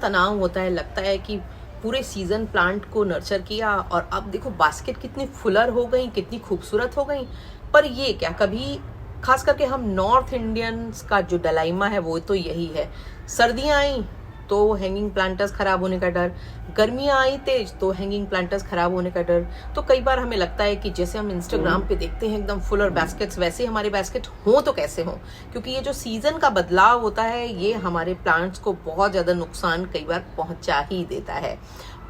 तनाव होता है, लगता है कि पूरे सीजन प्लांट को नर्चर किया और अब देखो बास्केट कितनी फुलर हो गई, कितनी खूबसूरत हो गई। पर ये क्या, कभी खास करके हम नॉर्थ इंडियंस का जो डलाइमा है वो तो यही है, सर्दियां आई तो हैंगिंग प्लांटर्स खराब होने का डर, गर्मियां आई तेज तो हैंगिंग प्लांटर्स खराब होने का डर। तो कई बार हमें लगता है कि जैसे हम इंस्टाग्राम पे देखते हैं एकदम फुल और बास्केट्स, वैसे हमारे बास्केट हो तो कैसे हो, क्योंकि ये जो सीजन का बदलाव होता है ये हमारे प्लांट्स को बहुत ज्यादा नुकसान कई बार पहुंचा ही देता है।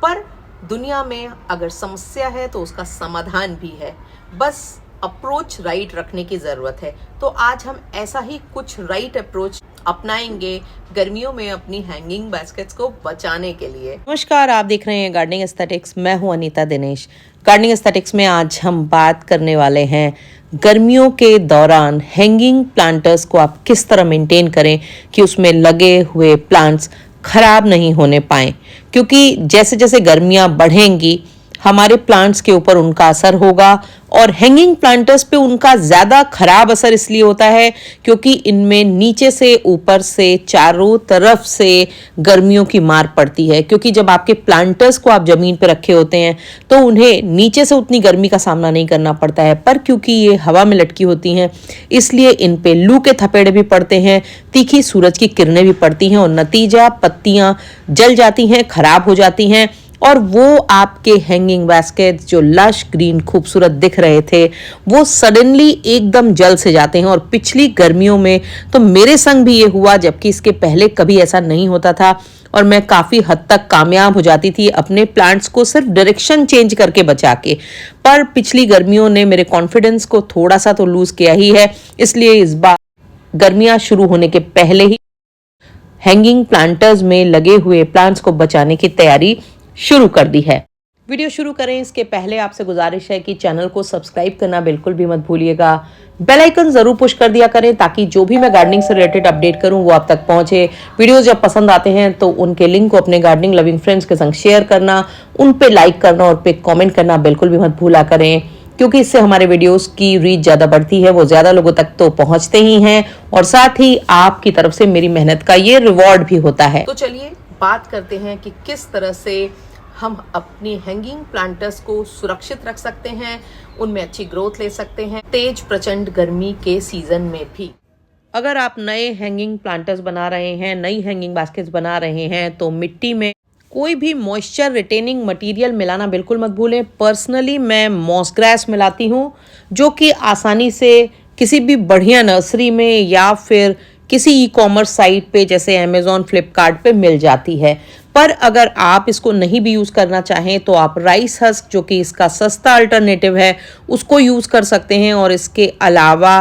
पर दुनिया में अगर समस्या है तो उसका समाधान भी है, बस अप्रोच राइट रखने की जरूरत है। तो आज हम ऐसा ही कुछ राइट अप्रोच अपनाएंगे गर्मियों में अपनी हैंगिंग बास्केट्स को बचाने के लिए। नमस्कार, आप देख रहे हैं गार्डनिंग एस्थेटिक्स। मैं हूं अनीता दिनेश। गार्डनिंग एस्थेटिक्स में आज हम बात करने वाले हैं गर्मियों के दौरान हैंगिंग प्लांटर्स को आप किस तरह मेंटेन करें कि उसमें लगे हुए प्लांट्स खराब नहीं होने पाए, क्योंकि जैसे जैसे गर्मियां बढ़ेंगी हमारे प्लांट्स के ऊपर उनका असर होगा। और हैंगिंग प्लांटर्स पे उनका ज़्यादा खराब असर इसलिए होता है क्योंकि इनमें नीचे से ऊपर से चारों तरफ से गर्मियों की मार पड़ती है। क्योंकि जब आपके प्लांटर्स को आप ज़मीन पे रखे होते हैं तो उन्हें नीचे से उतनी गर्मी का सामना नहीं करना पड़ता है, पर क्योंकि ये हवा में लटकी होती हैं इसलिए इन पे लू के थपेड़े भी पड़ते हैं, तीखी सूरज की किरणें भी पड़ती हैं और नतीजा पत्तियाँ जल जाती हैं, खराब हो जाती हैं और वो आपके हैंगिंग बास्केट जो लश ग्रीन खूबसूरत दिख रहे थे वो सडनली एकदम जल से जाते हैं। और पिछली गर्मियों में तो मेरे संग भी ये हुआ, जबकि इसके पहले कभी ऐसा नहीं होता था और मैं काफ़ी हद तक कामयाब हो जाती थी अपने प्लांट्स को सिर्फ डायरेक्शन चेंज करके बचा के। पर पिछली गर्मियों ने मेरे कॉन्फिडेंस को थोड़ा सा तो लूज किया ही है, इसलिए इस बार गर्मियाँ शुरू होने के पहले ही हैंगिंग प्लांटर्स में लगे हुए प्लांट्स को बचाने की तैयारी शुरू कर दी है। वीडियो शुरू करें इसके पहले आपसे गुजारिश है कि चैनल को सब्सक्राइब करना बिल्कुल भी मत भूलिएगा। बेल आइकन जरूर पुश कर दिया करें ताकि जो भी मैं गार्डनिंग से रिलेटेड अपडेट करूं वो आप तक पहुंचे। वीडियोस जब पसंद आते हैं तो उनके लिंक को अपने गार्डनिंग लविंग फ्रेंड्स के संग शेयर करना, उन पे लाइक करना और पे कमेंट करना बिल्कुल भी मत भूला करें, क्योंकि इससे हमारे वीडियोस की रीच ज़्यादा बढ़ती है, वो ज़्यादा लोगों तक तो पहुंचते ही हैं और साथ ही आपकी तरफ से मेरी मेहनत का ये रिवॉर्ड भी होता है। तो चलिए बात करते हैं कि किस तरह से हम अपनी हैंगिंग प्लांटर्स को सुरक्षित रख सकते हैं, उनमें अच्छी ग्रोथ ले सकते हैं तेज प्रचंड गर्मी के सीजन में भी। अगर आप नए हैंगिंग प्लांटर्स बना रहे हैं, नई हैंगिंग बास्केट्स बना रहे हैं तो मिट्टी में कोई भी मॉइस्चर रिटेनिंग मटेरियल मिलाना बिल्कुल मत भूलें। पर्सनली मैं मॉस ग्रास मिलाती हूँ जो कि आसानी से किसी भी बढ़िया नर्सरी में या फिर किसी ई कॉमर्स साइट पे जैसे अमेजॉन, फ्लिपकार्ट पे मिल जाती है। पर अगर आप इसको नहीं भी यूज़ करना चाहें तो आप राइस हस्क, जो कि इसका सस्ता अल्टरनेटिव है, उसको यूज़ कर सकते हैं और इसके अलावा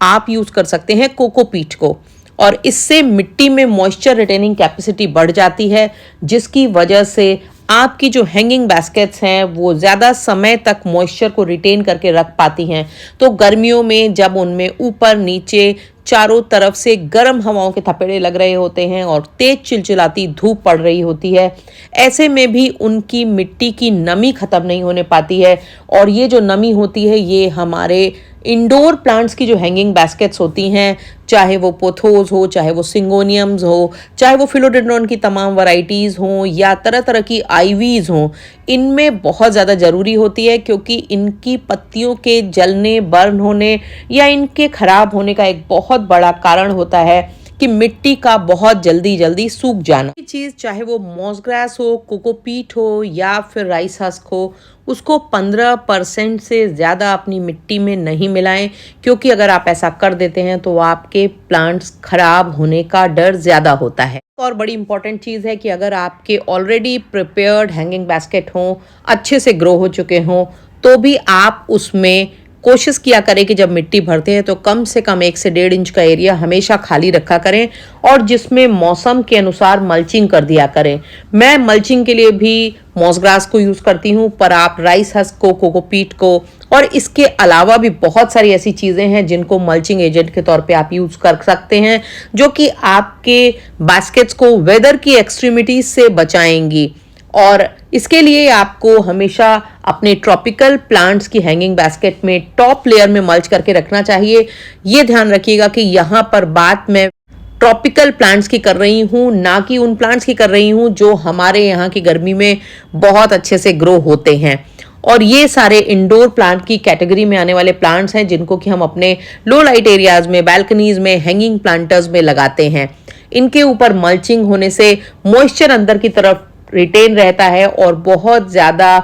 आप यूज़ कर सकते हैं कोकोपीट को। और इससे मिट्टी में मॉइस्चर रिटेनिंग कैपेसिटी बढ़ जाती है, जिसकी वजह से आपकी जो हैंगिंग बास्केट्स हैं वो ज़्यादा समय तक मॉइस्चर को रिटेन करके रख पाती हैं। तो गर्मियों में जब उनमें ऊपर नीचे चारों तरफ से गर्म हवाओं के थपेड़े लग रहे होते हैं और तेज चिलचिलाती धूप पड़ रही होती है, ऐसे में भी उनकी मिट्टी की नमी खत्म नहीं होने पाती है। और ये जो नमी होती है ये हमारे इंडोर प्लांट्स की जो हैंगिंग बास्केट्स होती हैं, चाहे वो पोथोस हो, चाहे वो सिंगोनियम्स हो, चाहे वो फिलोडेंड्रॉन की तमाम वैरायटीज़ हों या तरह तरह की आईवीज़ हों, इनमें बहुत ज़्यादा ज़रूरी होती है, क्योंकि इनकी पत्तियों के जलने, बर्न होने या इनके ख़राब होने का एक बहुत बड़ा कारण होता है कि मिट्टी का बहुत जल्दी जल्दी सूख जाना। ये चीज़ चाहे वो मॉस ग्रास हो, कोकोपीट हो या फिर राइस हस्क हो, उसको 15% से ज़्यादा अपनी मिट्टी में नहीं मिलाएं, क्योंकि अगर आप ऐसा कर देते हैं तो आपके प्लांट्स खराब होने का डर ज़्यादा होता है। और बड़ी इंपॉर्टेंट चीज़ है कि अगर आपके ऑलरेडी प्रिपेयर्ड हैंगिंग बास्केट हों, अच्छे से ग्रो हो चुके हों, तो भी आप उसमें कोशिश किया करें कि जब मिट्टी भरते हैं तो कम से कम 1 से 1.5 इंच का एरिया हमेशा खाली रखा करें और जिसमें मौसम के अनुसार मल्चिंग कर दिया करें। मैं मल्चिंग के लिए भी मॉस ग्रास को यूज़ करती हूँ, पर आप राइस हस्क को, कोकोपीट को और इसके अलावा भी बहुत सारी ऐसी चीज़ें हैं जिनको मल्चिंग एजेंट के तौर पे आप यूज़ कर सकते हैं, जो कि आपके बास्केट्स को वेदर की एक्सट्रीमिटीज से बचाएंगी। और इसके लिए आपको हमेशा अपने ट्रॉपिकल प्लांट्स की हैंगिंग बास्केट में टॉप लेयर में मल्च करके रखना चाहिए। ये ध्यान रखिएगा कि यहाँ पर बात मैं ट्रॉपिकल प्लांट्स की कर रही हूँ, ना कि उन प्लांट्स की कर रही हूँ जो हमारे यहाँ की गर्मी में बहुत अच्छे से ग्रो होते हैं। और ये सारे इंडोर प्लांट की कैटेगरी में आने वाले प्लांट्स हैं जिनको कि हम अपने लो लाइट एरियाज में, बैल्कनीज में, हैंगिंग प्लांटर्स में लगाते हैं। इनके ऊपर मल्चिंग होने से मॉइस्चर अंदर की तरफ रिटेन रहता है और बहुत ज़्यादा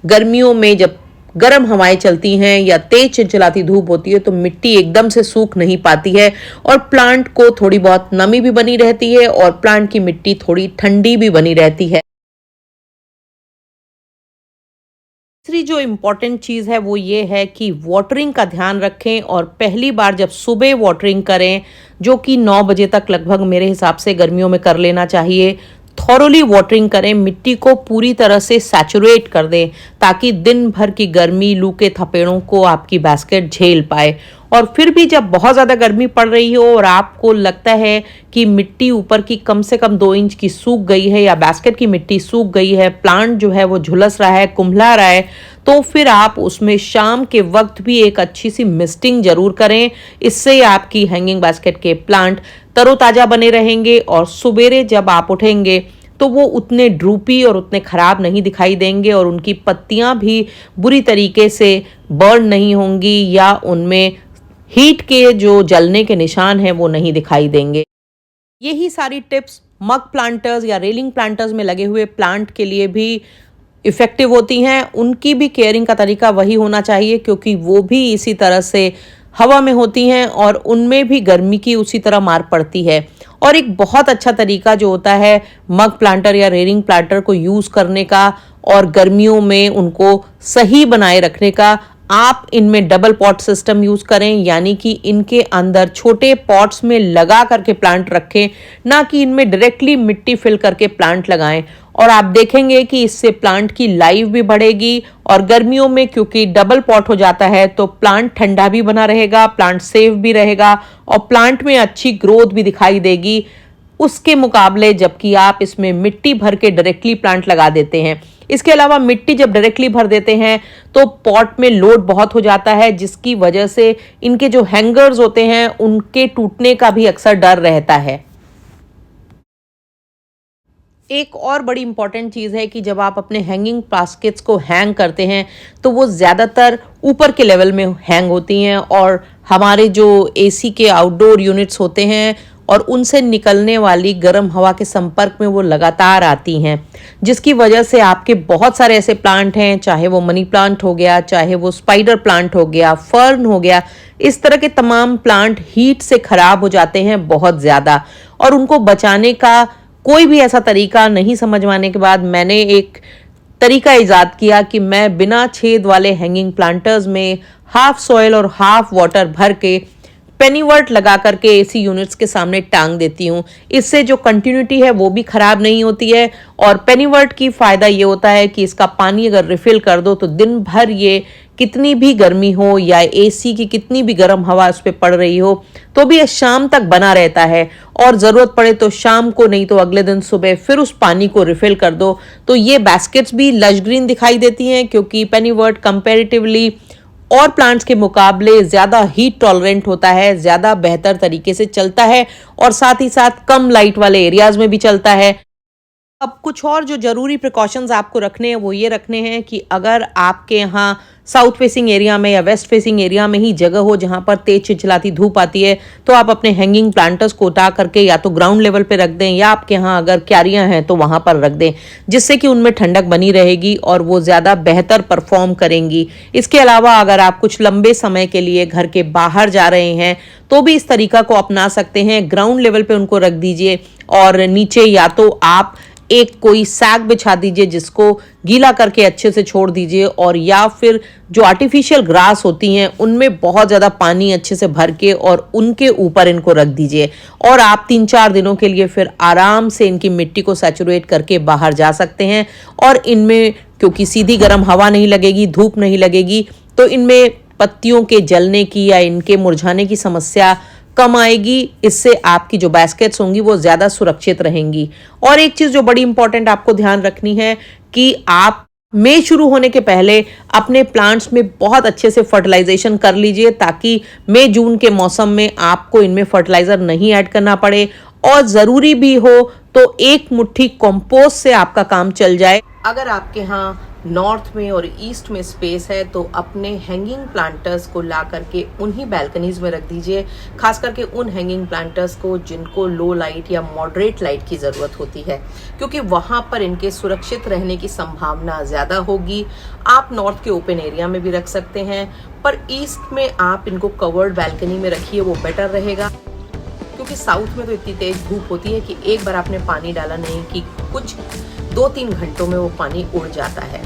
गर्मियों में जब गर्म हवाएं चलती हैं या तेज चिलचिलाती धूप होती है तो मिट्टी एकदम से सूख नहीं पाती है और प्लांट को थोड़ी बहुत नमी भी बनी रहती है और प्लांट की मिट्टी थोड़ी ठंडी भी बनी रहती है। तीसरी जो इम्पोर्टेंट चीज़ है वो ये है कि वाटरिंग का ध्यान रखें और पहली बार जब सुबह वाटरिंग करें, जो कि 9 बजे तक लगभग मेरे हिसाब से गर्मियों में कर लेना चाहिए, थॉरोली वाटरिंग करें, मिट्टी को पूरी तरह से सैचुरेट कर दें ताकि दिन भर की गर्मी, लू के थपेड़ों को आपकी बास्केट झेल पाए। और फिर भी जब बहुत ज़्यादा गर्मी पड़ रही हो और आपको लगता है कि मिट्टी ऊपर की कम से कम 2 इंच की सूख गई है या बास्केट की मिट्टी सूख गई है, प्लांट जो है वो झुलस रहा है, कुम्भला रहा है, तो फिर आप उसमें शाम के वक्त भी एक अच्छी सी मिस्टिंग जरूर करें। इससे आपकी हैंगिंग बास्केट के प्लांट तरोताज़ा बने रहेंगे और सुबेरे जब आप उठेंगे तो वो उतने ड्रूपी और उतने ख़राब नहीं दिखाई देंगे और उनकी पत्तियां भी बुरी तरीके से बर्न नहीं होंगी या उनमें हीट के जो जलने के निशान हैं वो नहीं दिखाई देंगे। यही सारी टिप्स मग प्लांटर्स या रेलिंग प्लांटर्स में लगे हुए प्लांट के लिए भी इफ़ेक्टिव होती हैं। उनकी भी केयरिंग का तरीका वही होना चाहिए क्योंकि वो भी इसी तरह से हवा में होती हैं और उनमें भी गर्मी की उसी तरह मार पड़ती है। और एक बहुत अच्छा तरीका जो होता है मग प्लांटर या रेलिंग प्लांटर को यूज़ करने का और गर्मियों में उनको सही बनाए रखने का, आप इनमें डबल पॉट सिस्टम यूज़ करें, यानी कि इनके अंदर छोटे पॉट्स में लगा करके प्लांट रखें, ना कि इनमें डायरेक्टली मिट्टी फिल करके प्लांट लगाएं। और आप देखेंगे कि इससे प्लांट की लाइफ भी बढ़ेगी और गर्मियों में क्योंकि डबल पॉट हो जाता है तो प्लांट ठंडा भी बना रहेगा, प्लांट सेफ भी रहेगा और प्लांट में अच्छी ग्रोथ भी दिखाई देगी उसके मुकाबले जबकि आप इसमें मिट्टी भर के डायरेक्टली प्लांट लगा देते हैं। इसके अलावा मिट्टी जब डायरेक्टली भर देते हैं तो पॉट में लोड बहुत हो जाता है जिसकी वजह से इनके जो हैंगर्स होते हैं उनके टूटने का भी अक्सर डर रहता है। एक और बड़ी इंपॉर्टेंट चीज़ है कि जब आप अपने हैंगिंग बास्केट्स को हैंग करते हैं तो वो ज़्यादातर ऊपर के लेवल में हैंग होती हैं और हमारे जो एसी के आउटडोर यूनिट्स होते हैं और उनसे निकलने वाली गर्म हवा के संपर्क में वो लगातार आती हैं, जिसकी वजह से आपके बहुत सारे ऐसे प्लांट हैं, चाहे वो मनी प्लांट हो गया, चाहे वो स्पाइडर प्लांट हो गया, फर्न हो गया, इस तरह के तमाम प्लांट हीट से ख़राब हो जाते हैं बहुत ज़्यादा। और उनको बचाने का कोई भी ऐसा तरीका नहीं समझ में आने के बाद मैंने एक तरीका ईजाद किया कि मैं बिना छेद वाले हैंगिंग प्लांटर्स में हाफ सॉइल और हाफ वाटर भर के पेनीवर्ट लगा करके एसी यूनिट्स के सामने टांग देती हूँ। इससे जो कंटिन्यूटी है वो भी ख़राब नहीं होती है और पेनीवर्ट की फ़ायदा ये होता है कि इसका पानी अगर रिफ़िल कर दो तो दिन भर ये कितनी भी गर्मी हो या एसी की कितनी भी गर्म हवा उस पर पड़ रही हो तो भी ये शाम तक बना रहता है और ज़रूरत पड़े तो शाम को नहीं तो अगले दिन सुबह फिर उस पानी को रिफ़िल कर दो। तो ये बास्केट्स भी लश ग्रीन दिखाई देती हैं क्योंकि पेनीवर्ट कंपैरेटिवली और प्लांट्स के मुकाबले ज़्यादा हीट टॉलरेंट होता है, ज़्यादा बेहतर तरीके से चलता है और साथ ही साथ कम लाइट वाले एरियाज में भी चलता है। अब कुछ और जो ज़रूरी प्रिकॉशंस आपको रखने हैं वो ये रखने हैं कि अगर आपके यहाँ साउथ फेसिंग एरिया में या वेस्ट फेसिंग एरिया में ही जगह हो जहाँ पर तेज चिलचिलाती धूप आती है तो आप अपने हैंगिंग प्लांटर्स को उठा करके या तो ग्राउंड लेवल पे रख दें या आपके यहाँ अगर क्यारियाँ हैं तो वहाँ पर रख दें, जिससे कि उनमें ठंडक बनी रहेगी और वो ज़्यादा बेहतर परफॉर्म करेंगी। इसके अलावा अगर आप कुछ लंबे समय के लिए घर के बाहर जा रहे हैं तो भी इस तरीका को अपना सकते हैं। ग्राउंड लेवल पे उनको रख दीजिए और नीचे या तो आप एक कोई सैक बिछा दीजिए जिसको गीला करके अच्छे से छोड़ दीजिए और या फिर जो आर्टिफिशियल ग्रास होती हैं उनमें बहुत ज़्यादा पानी अच्छे से भर के और उनके ऊपर इनको रख दीजिए और आप 3-4 दिनों के लिए फिर आराम से इनकी मिट्टी को सैचुरेट करके बाहर जा सकते हैं। और इनमें क्योंकि सीधी गर्म हवा नहीं लगेगी, धूप नहीं लगेगी, तो इनमें पत्तियों के जलने की या इनके मुरझाने की समस्या कम आएगी। इससे आपकी जो बास्केट्स होंगी वो ज़्यादा सुरक्षित रहेंगी। और एक चीज़ जो बड़ी इंपॉर्टेंट आपको ध्यान रखनी है कि आप मई शुरू होने के पहले अपने प्लांट्स में बहुत अच्छे से फर्टिलाइजेशन कर लीजिए, ताकि मई जून के मौसम में आपको इनमें फर्टिलाइजर नहीं ऐड करना पड़े, और ज़रूरी भी हो तो एक मुट्ठी कंपोस्ट से आपका काम चल जाए। अगर आपके यहाँ नॉर्थ में और ईस्ट में स्पेस है तो अपने हैंगिंग प्लांटर्स को ला करके उन्हीं बैल्कनीज में रख दीजिए, खास करके उन हैंगिंग प्लांटर्स को जिनको लो लाइट या मॉडरेट लाइट की ज़रूरत होती है, क्योंकि वहाँ पर इनके सुरक्षित रहने की संभावना ज़्यादा होगी। आप नॉर्थ के ओपन एरिया में भी रख सकते हैं, पर ईस्ट में आप इनको कवर्ड बैल्कनी में रखिए, वो बेटर रहेगा, क्योंकि साउथ में तो इतनी तेज धूप होती है कि एक बार आपने पानी डाला नहीं कि कुछ 2-3 घंटों में वो पानी उड़ जाता है।